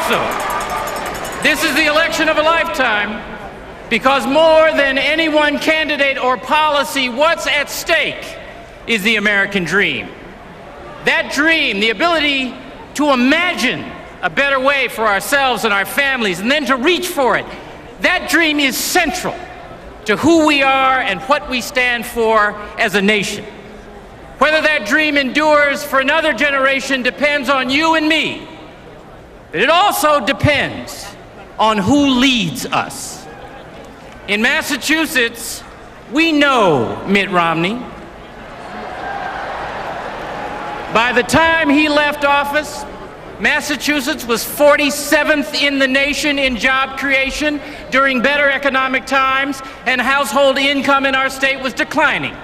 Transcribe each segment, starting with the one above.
also, this is the election of a lifetime, because more than any one candidate or policy, what's at stake is the American dream. That dream, the ability to imagine a better way for ourselves and our families, and then to reach for it, that dream is central to who we are and what we stand for as a nation. Whether that dream endures for another generation depends on you and me, but it also depends on who leads us. In Massachusetts, we know Mitt Romney. By the time he left office, Massachusetts was 47th in the nation in job creation during better economic times, and household income in our state was declining.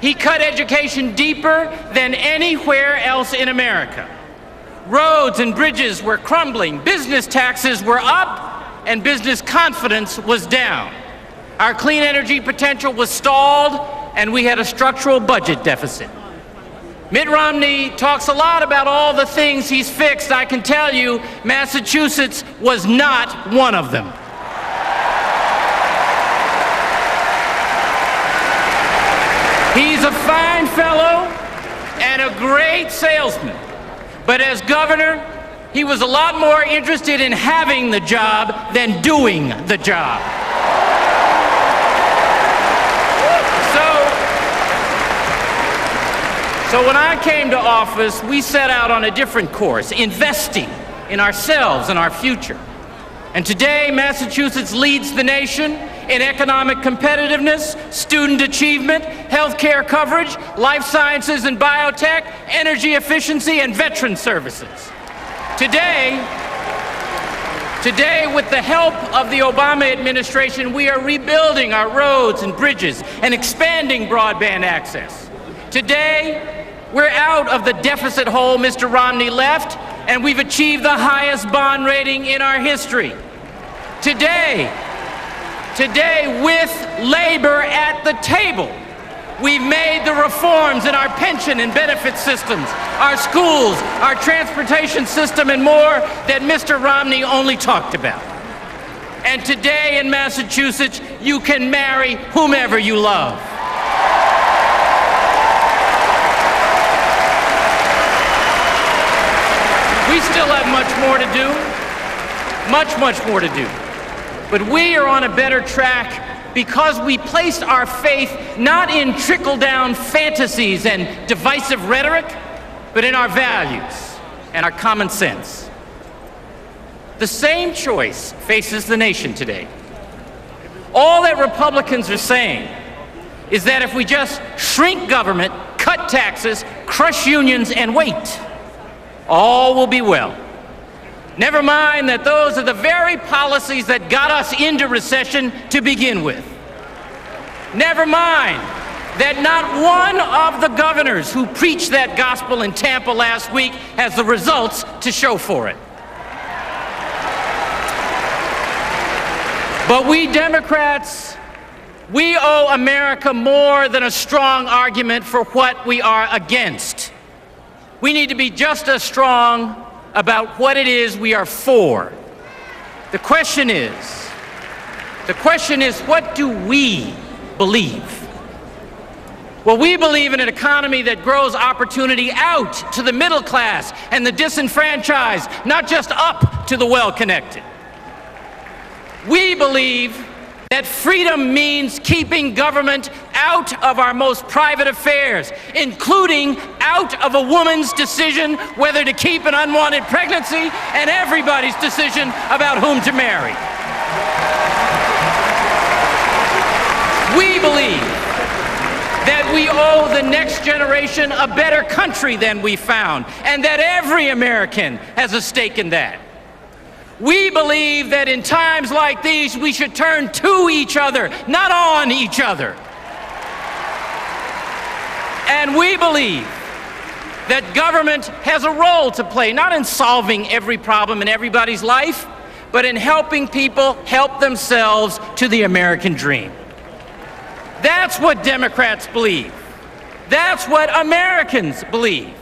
He cut education deeper than anywhere else in America. Roads and bridges were crumbling, business taxes were up, and business confidence was down. Our clean energy potential was stalled, and we had a structural budget deficit. Mitt Romney talks a lot about all the things he's fixed. I can tell you, Massachusetts was not one of them. He's a fine fellow and a great salesman, but as governor, he was a lot more interested in having the job than doing the job. So when I came to office, we set out on a different course, investing in ourselves and our future. And today, Massachusetts leads the nation in economic competitiveness, student achievement, healthcare coverage, life sciences and biotech, energy efficiency, and veteran services. Today, with the help of the Obama administration, we are rebuilding our roads and bridges and expanding broadband access. Today, we're out of the deficit hole Mr. Romney left, and we've achieved the highest bond rating in our history. Today, with labor at the table, we've made the reforms in our pension and benefit systems, our schools, our transportation system, and more that Mr. Romney only talked about. And today in Massachusetts, you can marry whomever you love. We still have much more to do, much more to do. But we are on a better track because we placed our faith not in trickle-down fantasies and divisive rhetoric, but in our values and our common sense. The same choice faces the nation today. All that Republicans are saying is that if we just shrink government, cut taxes, crush unions, and wait, all will be well. Never mind that those are the very policies that got us into recession to begin with. Never mind that not one of the governors who preached that gospel in Tampa last week has the results to show for it. But we Democrats, we owe America more than a strong argument for what we are against. We need to be just as strong about what it is we are for. The question is, what do we believe? Well, we believe in an economy that grows opportunity out to the middle class and the disenfranchised, not just up to the well-connected. We believe that freedom means keeping government out of our most private affairs, including out of a woman's decision whether to keep an unwanted pregnancy and everybody's decision about whom to marry. We believe that we owe the next generation a better country than we found, and that every American has a stake in that. We believe that in times like these, we should turn to each other, not on each other. And we believe that government has a role to play, not in solving every problem in everybody's life, but in helping people help themselves to the American dream. That's what Democrats believe. That's what Americans believe.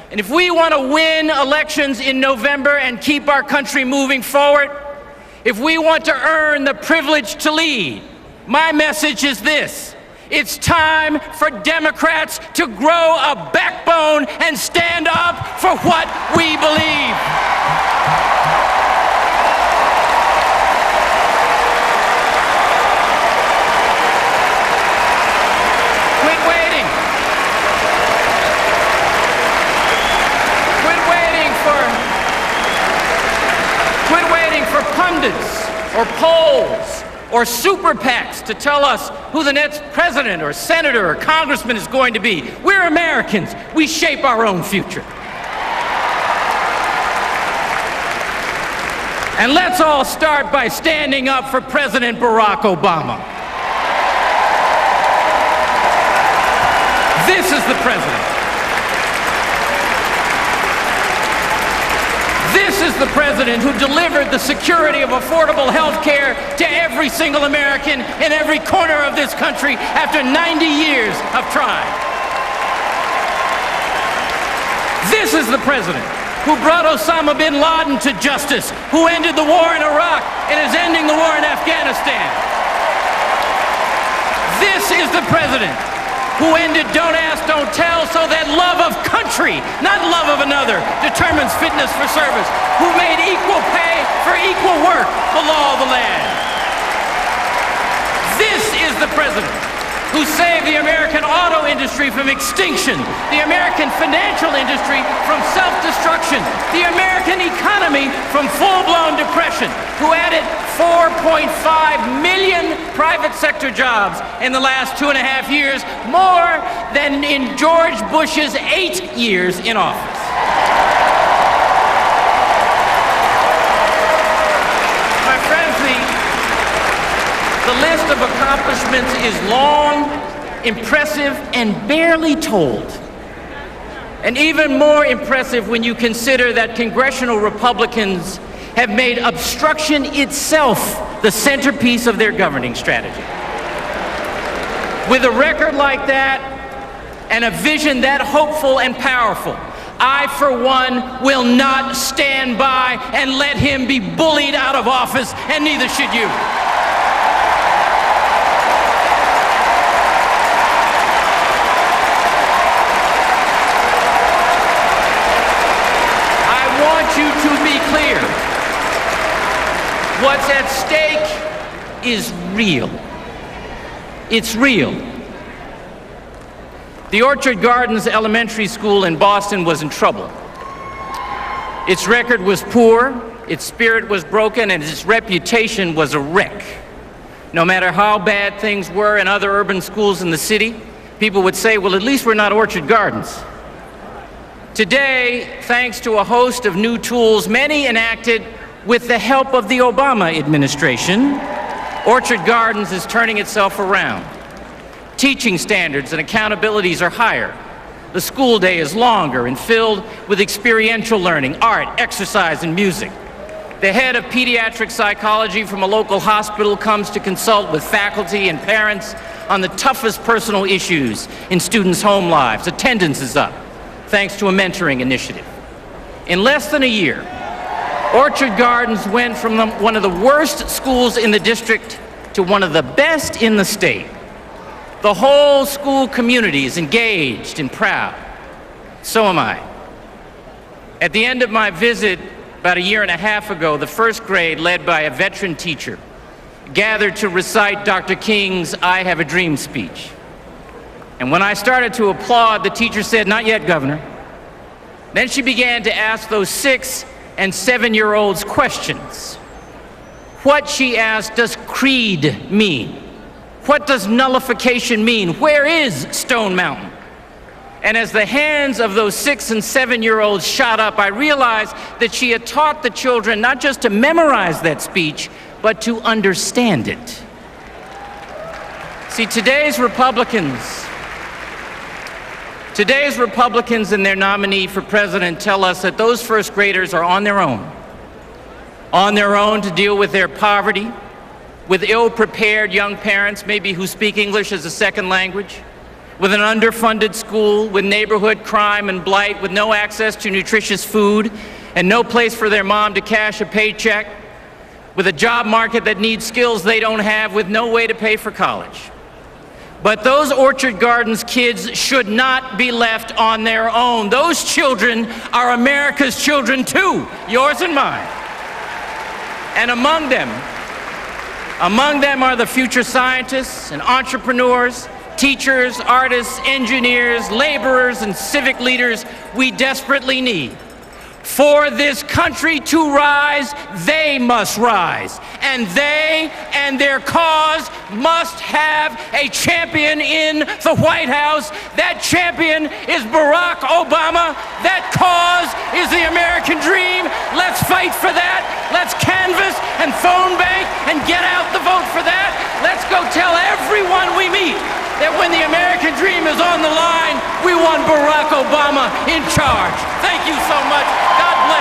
And if we want to win elections in November and keep our country moving forward, if we want to earn the privilege to lead, my message is this: it's time for Democrats to grow a backbone and stand up for what we believe. Quit waiting. Quit waiting for pundits or polls or super PACs to tell us who the next president or senator or congressman is going to be. We're Americans. We shape our own future. And let's all start by standing up for President Barack Obama. This is the president. This is the president who delivered the security of affordable health care to every single American in every corner of this country after 90 years of trying. This is the president who brought Osama bin Laden to justice, who ended the war in Iraq and is ending the war in Afghanistan. This is the president who ended Don't Ask, Don't Tell so that love of country, not love of another, determines fitness for service, who made equal pay for equal work the law of the land. This is the president who saved the American auto industry from extinction, the American financial industry from self-destruction, the American economy from full-blown depression, who added 4.5 million private sector jobs in the last 2.5 years, more than in George Bush's 8 years in office. My friends, the list of accomplishments is long, impressive, and barely told. And even more impressive when you consider that congressional Republicans have made obstruction itself the centerpiece of their governing strategy. With a record like that and a vision that hopeful and powerful, I, for one, will not stand by and let him be bullied out of office, and neither should you. I want you to be clear. What's at stake is real. It's real. The Orchard Gardens Elementary School in Boston was in trouble. Its record was poor, its spirit was broken, and its reputation was a wreck. No matter how bad things were in other urban schools in the city, people would say, well, at least we're not Orchard Gardens. Today, thanks to a host of new tools, many enacted with the help of the Obama administration, Orchard Gardens is turning itself around. Teaching standards and accountabilities are higher. The school day is longer and filled with experiential learning, art, exercise, and music. The head of pediatric psychology from a local hospital comes to consult with faculty and parents on the toughest personal issues in students' home lives. Attendance is up, thanks to a mentoring initiative. In less than a year, Orchard Gardens went from one of the worst schools in the district to one of the best in the state. The whole school community is engaged and proud. So am I. At the end of my visit about 1.5 years ago, the first grade, led by a veteran teacher, gathered to recite Dr. King's I Have a Dream speech. And when I started to applaud, the teacher said, "Not yet, Governor." Then she began to ask those 6- and 7-year-olds questions. What, she asked, does creed mean? What does nullification mean? Where is Stone Mountain? And as the hands of those 6- and 7-year-olds shot up, I realized that she had taught the children not just to memorize that speech, but to understand it. See, today's Republicans and their nominee for president tell us that those first graders are on their own to deal with their poverty, with ill-prepared young parents, maybe who speak English as a second language, with an underfunded school, with neighborhood crime and blight, with no access to nutritious food, and no place for their mom to cash a paycheck, with a job market that needs skills they don't have, with no way to pay for college. But those Orchard Gardens kids should not be left on their own. Those children are America's children too, yours and mine. And among them are the future scientists and entrepreneurs, teachers, artists, engineers, laborers, and civic leaders we desperately need. For this country to rise, they must rise. And they and their cause must have a champion in the White House. That champion is Barack Obama. That cause is the American dream. Let's fight for that. Let's canvass and phone bank and get out the vote for that. Let's go tell everyone we meet that when the American dream is on the line, we want Barack Obama in charge. Thank you so much. God bless.